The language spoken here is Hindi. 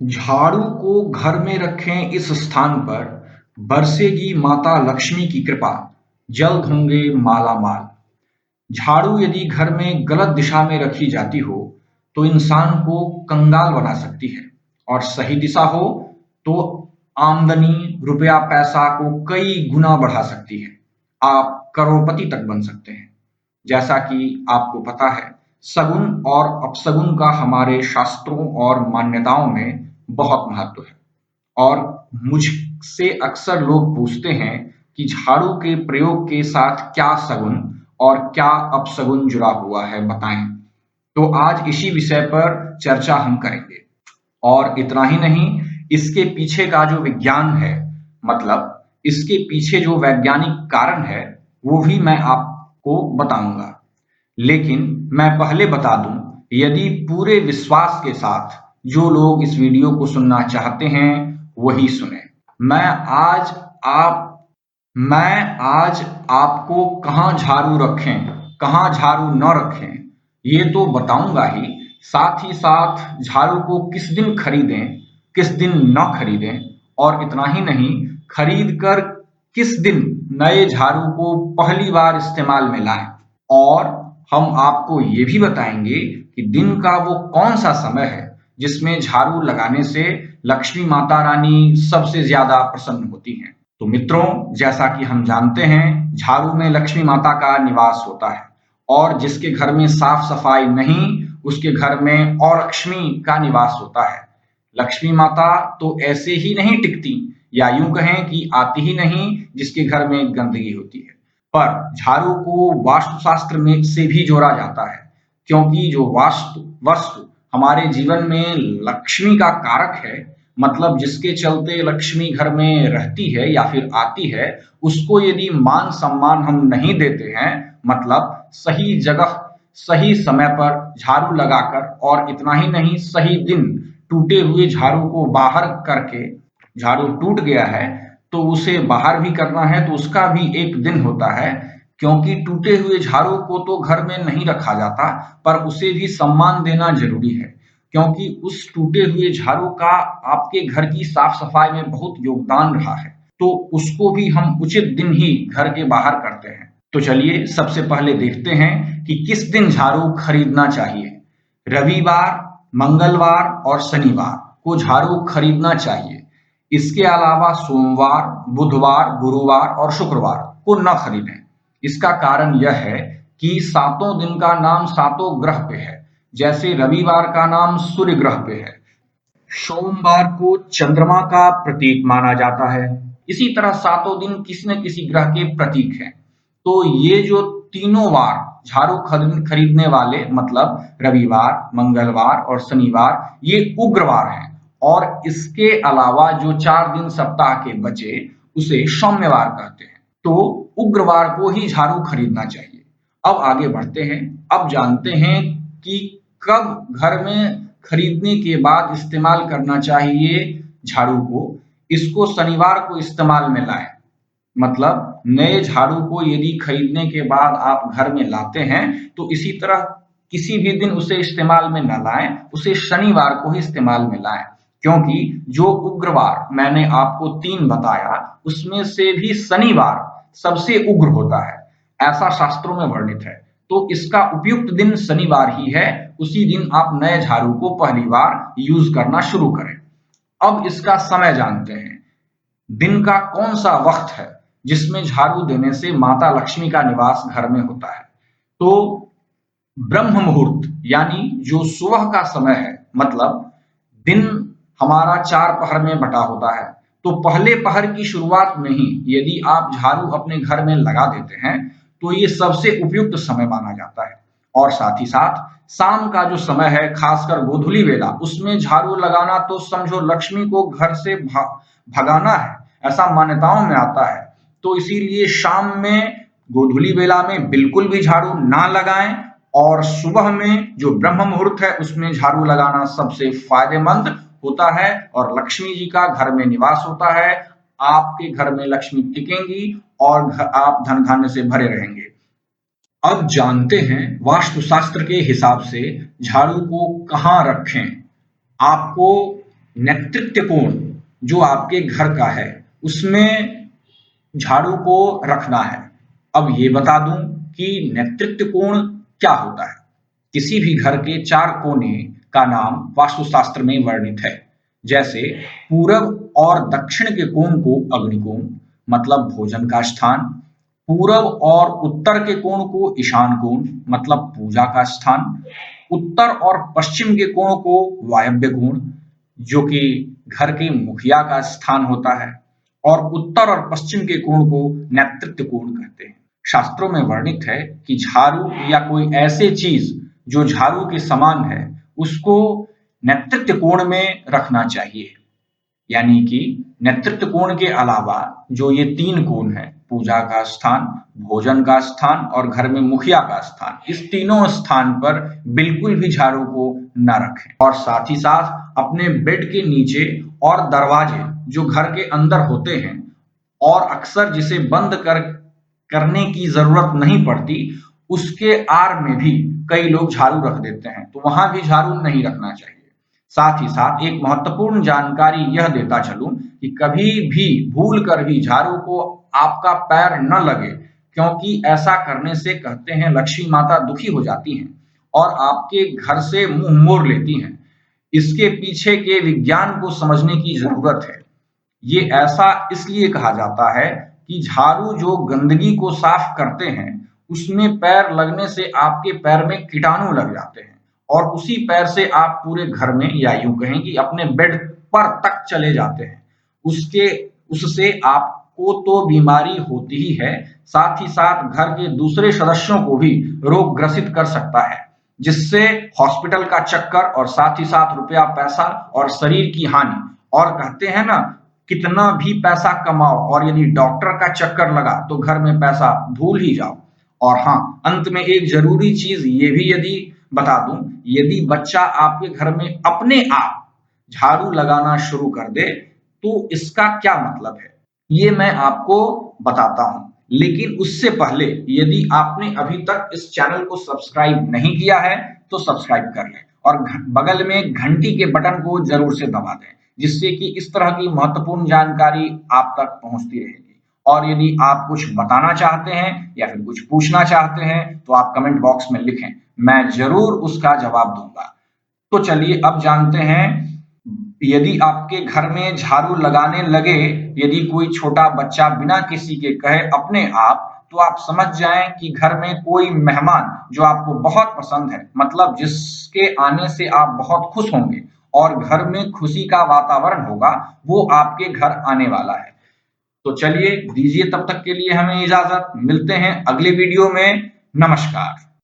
झाड़ू को घर में रखें इस स्थान पर, बरसेगी माता लक्ष्मी की कृपा, जल्द होंगे माला माल। झाड़ू यदि घर में गलत दिशा में रखी जाती हो, तो इंसान को कंगाल बना सकती है, और सही दिशा हो तो आमदनी, रुपया पैसा को कई गुना बढ़ा सकती है। आप करोड़पति तक बन सकते हैं। जैसा कि आपको पता है, सगुन और अपशगुन का हमारे शास्त्रों और मान्यताओं में बहुत महत्व है। और मुझसे अक्सर लोग पूछते हैं कि झाड़ू के प्रयोग के साथ क्या सगुन और क्या अपशगुन जुड़ा हुआ है, बताएं। तो आज इसी विषय पर चर्चा हम करेंगे। और इतना ही नहीं, इसके पीछे का जो विज्ञान है, मतलब इसके पीछे जो वैज्ञानिक कारण है, वो भी मैं आपको बताऊंगा। लेकिन मैं पहले बता दूं, यदि पूरे विश्वास के साथ जो लोग इस वीडियो को सुनना चाहते हैं वही सुने। मैं आज आप मैं आज आपको कहाँ झाड़ू रखें, कहाँ झाड़ू न रखें, ये तो बताऊंगा ही। साथ ही साथ झाड़ू को किस दिन खरीदें, किस दिन न खरीदें, और इतना ही नहीं, खरीद कर किस दिन नए झाड़ू को पहली बार इस्तेमाल में लाएं। और हम आपको ये भी बताएंगे कि दिन का वो कौन सा समय है जिसमें झाड़ू लगाने से लक्ष्मी माता रानी सबसे ज्यादा प्रसन्न होती हैं। तो मित्रों, जैसा कि हम जानते हैं, झाड़ू में लक्ष्मी माता का निवास होता है, और जिसके घर में साफ सफाई नहीं, उसके घर में अलक्ष्मी का निवास होता है। लक्ष्मी माता तो ऐसे ही नहीं टिकती, या यूं कहें कि आती ही नहीं जिसके घर में गंदगी होती है। पर झाड़ू को वास्तुशास्त्र में से भी जोड़ा जाता है, क्योंकि जो वास्तु वस्तु हमारे जीवन में लक्ष्मी का कारक है, मतलब जिसके चलते लक्ष्मी घर में रहती है या फिर आती है, उसको यदि मान सम्मान हम नहीं देते हैं, मतलब सही जगह सही समय पर झाड़ू लगाकर, और इतना ही नहीं, सही दिन टूटे हुए झाड़ू को बाहर करके, झाड़ू टूट गया है तो उसे बाहर भी करना है, तो उसका भी एक दिन होता है। क्योंकि टूटे हुए झाड़ू को तो घर में नहीं रखा जाता, पर उसे भी सम्मान देना जरूरी है, क्योंकि उस टूटे हुए झाड़ू का आपके घर की साफ सफाई में बहुत योगदान रहा है। तो उसको भी हम उचित दिन ही घर के बाहर करते हैं। तो चलिए सबसे पहले देखते हैं कि किस दिन झाड़ू खरीदना चाहिए। रविवार, मंगलवार और शनिवार को झाड़ू खरीदना चाहिए। इसके अलावा सोमवार, बुधवार, गुरुवार और शुक्रवार को न खरीदें। इसका कारण यह है कि सातों दिन का नाम सातों ग्रह पे है। जैसे रविवार का नाम सूर्य ग्रह पे है, सोमवार को चंद्रमा का प्रतीक माना जाता है, इसी तरह सातों दिन किसी न किसी ग्रह के प्रतीक हैं। तो ये जो तीनों वार झाड़ू खरीदने वाले, मतलब रविवार, मंगलवार और शनिवार, ये उग्रवार हैं। और इसके अलावा जो 4 दिन सप्ताह के बचे, उसे सौम्यवार कहते हैं। तो उग्रवार को ही झाड़ू खरीदना चाहिए। अब आगे बढ़ते हैं। अब जानते हैं कि कब घर में खरीदने के बाद इस्तेमाल करना चाहिए झाड़ू को। इसको शनिवार को इस्तेमाल में लाएं। मतलब नए झाड़ू को यदि खरीदने के बाद आप घर में लाते हैं, तो इसी तरह किसी भी दिन उसे इस्तेमाल में न लाएं, उसे शनिवार को ही इस्तेमाल में लाएं। क्योंकि जो उग्रवार मैंने आपको 3 बताया, उसमें से भी शनिवार सबसे उग्र होता है, ऐसा शास्त्रों में वर्णित है। तो इसका उपयुक्त दिन शनिवार ही है। उसी दिन आप नए झाड़ू को पहली बार यूज करना शुरू करें। अब इसका समय जानते हैं। दिन का कौन सा वक्त है जिसमें झाड़ू देने से माता लक्ष्मी का निवास घर में होता है? तो ब्रह्म मुहूर्त, यानी जो सुबह का समय है, मतलब दिन हमारा 4 पहर में बटा होता है। तो पहले पहर की शुरुआत में ही यदि आप झाड़ू अपने घर में लगा देते हैं, तो ये सबसे उपयुक्त समय माना जाता है। और साथ ही साथ शाम का जो समय है, खासकर गोधूली वेला, उसमें झाड़ू लगाना तो समझो लक्ष्मी को घर से भगाना है, ऐसा मान्यताओं में आता है। तो इसीलिए शाम में, गोधूली वेला में बिल्कुल भी झाड़ू ना लगाएं, और सुबह में जो ब्रह्म मुहूर्त है उसमें झाड़ू लगाना सबसे फायदेमंद होता है, और लक्ष्मी जी का घर में निवास होता है। आपके घर में लक्ष्मी टिकेंगी और आप धन धान्य से भरे रहेंगे। अब जानते हैं वास्तुशास्त्र के हिसाब से झाड़ू को कहाँ रखें। आपको नेतृत्व कोण जो आपके घर का है उसमें झाड़ू को रखना है। अब ये बता दूं कि नेतृत्व कोण क्या होता है। किसी भी घर के 4 कोने का नाम वास्तुशास्त्र में वर्णित है। जैसे पूरब और दक्षिण के कोण को अग्निकोण मतलब भोजन का स्थान, पूरब और उत्तर के कोण को ईशान कोण मतलब पूजा का स्थान, उत्तर और पश्चिम के कोण को वायव्य कोण जो कि घर के मुखिया का स्थान होता है, और उत्तर और पश्चिम के कोण को नेतृत्व कोण कहते हैं। शास्त्रों में वर्णित है कि झाड़ू या कोई ऐसी चीज जो झाड़ू के समान है उसको नेतृत्व कोण में रखना चाहिए। यानी कि नेतृत्व कोण के अलावा जो ये 3 कोण है, पूजा का स्थान, भोजन का स्थान और घर में मुखिया का स्थान, इस तीनों स्थान पर बिल्कुल भी झाड़ू को न रखें। और साथ ही साथ अपने बेड के नीचे और दरवाजे जो घर के अंदर होते हैं और अक्सर जिसे बंद करने की जरूरत नहीं पड़ती, उसके आड़ में भी कई लोग झाड़ू रख देते हैं, तो वहां भी झाड़ू नहीं रखना चाहिए। साथ ही साथ एक महत्वपूर्ण जानकारी यह देता चलूं कि कभी भी भूल कर भी झाड़ू को आपका पैर न लगे, क्योंकि ऐसा करने से कहते हैं लक्ष्मी माता दुखी हो जाती हैं और आपके घर से मुंह मोड़ लेती हैं। इसके पीछे के विज्ञान को समझने की जरूरत है। ये ऐसा इसलिए कहा जाता है कि झाड़ू जो गंदगी को साफ करते हैं उसमें पैर लगने से आपके पैर में कीटाणु लग जाते हैं और उसी पैर से आप पूरे घर में या यूं कहें कि अपने बेड पर तक चले जाते हैं। उसके उससे आपको तो बीमारी होती ही है, साथ ही साथ घर के दूसरे सदस्यों को भी रोग ग्रसित कर सकता है, जिससे हॉस्पिटल का चक्कर और साथ ही साथ रुपया पैसा और शरीर की हानि। और कहते हैं ना, कितना भी पैसा कमाओ और यदि डॉक्टर का चक्कर लगा तो घर में पैसा भूल ही जाओ। और हाँ, अंत में एक जरूरी चीज ये भी यदि बता दूं, यदि बच्चा आपके घर में अपने आप झाड़ू लगाना शुरू कर दे तो इसका क्या मतलब है, ये मैं आपको बताता हूं। लेकिन उससे पहले यदि आपने अभी तक इस चैनल को सब्सक्राइब नहीं किया है तो सब्सक्राइब कर लें और बगल में घंटी के बटन को जरूर से दबा दें, जिससे कि इस तरह की महत्वपूर्ण जानकारी आप तक पहुंचती रहेगी। और यदि आप कुछ बताना चाहते हैं या फिर कुछ पूछना चाहते हैं तो आप कमेंट बॉक्स में लिखें, मैं जरूर उसका जवाब दूंगा। तो चलिए अब जानते हैं, यदि आपके घर में झाड़ू लगाने लगे यदि कोई छोटा बच्चा बिना किसी के कहे अपने आप, तो आप समझ जाएं कि घर में कोई मेहमान जो आपको बहुत पसंद है, मतलब जिसके आने से आप बहुत खुश होंगे और घर में खुशी का वातावरण होगा, वो आपके घर आने वाला है। तो चलिए दीजिए तब तक के लिए हमें इजाजत, मिलते हैं अगले वीडियो में। नमस्कार।